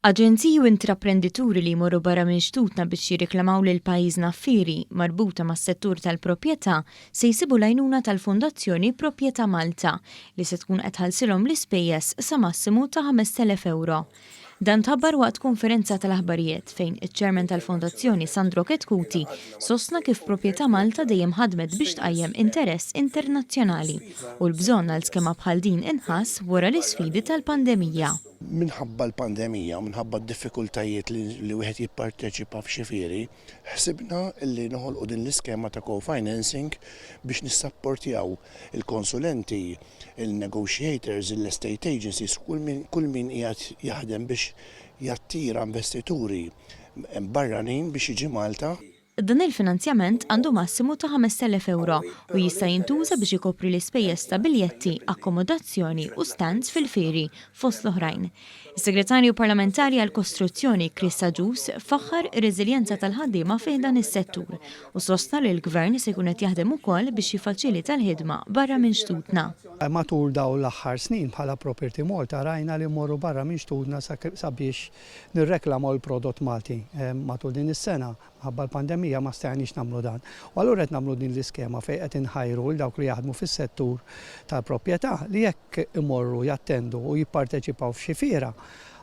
Aġenziji u intraprendituri li jmorru barra minn xtutna biex jirriklamaw lil pajjiżna affiri marbuta mas-settur tal-proprjetà se jsibu l-għajnuna tal-Fondazzjoni Proprjetà Malta li se tkun qed ħallsilhom l-ispejjeż sa massimu ta' 5,000 euro. Dan tħabbar waqt konferenza tal-aħbarijiet fejn iċ-Chairman tal-Fondazzjoni Sandro Ketkuti sostna kif Proprjetà Malta dejjem ħadmet biex tqajjem interess internazzjonali u l-bżonn għal skema bħal din inħass wara l-isfidi tal-pandemija. Minħabba l-pandemija, minħabba d-diffikultajiet li wieħed jipparteċipa f'xifieri, ħsibna li noħolqu din l-iskema ta' co-financing biex nissapportjaw il-konsulenti, il-negotiators, il-estate agencies, kull min qiegħed jaħdem biex jattira investituri barranin biex jiġi Malta. Dan il-finanzjament għandu massimu ta' 5,000 euro u jista' jintuża biex ikopri l-ispejjeż ta' biljetti, akkomodazzjoni u stands fil-feri fost l-oħrajn. Is-Segretarju Parlamentari għall-Kostruzzjoni Chris Ġus faħħar ir-reżiljenza tal-ħaddiema fih dan is-settur u sostna li l-Gvern se jkun qed jaħdem ukoll biex jiffaċilita l-ħidma barra minn xtutna. Matul dawn l-aħħar snin bħala Property Malta rajna li mmorru barra minn xtutna sabiex nirreklamu l-prodott Malti matul din is-sena. Ħabba l-pandemija ma stajniex nagħmlu dan. U allura qed nagħmlu din l-iskema fejn qed inħajru l dawk li jaħdmu fis-settur tal-proprjetà li jekk imorru jattendu u jipparteċipaw f'xi fiera,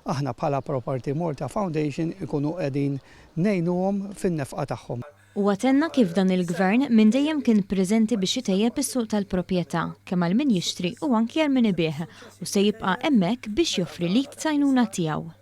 aħna bħala Property Malta Foundation ikunu qegħdin ngħinuhom fin-nefqa tagħhom. U għatenna kif dan il-Gvern minn dejjem kien preżenti biex jitejjeb is-suq tal-proprjetà kemm għal min jixtri u anki għal min ibih u se jibqa' hemmhekk biex joffri lit tajnuna tiegħu.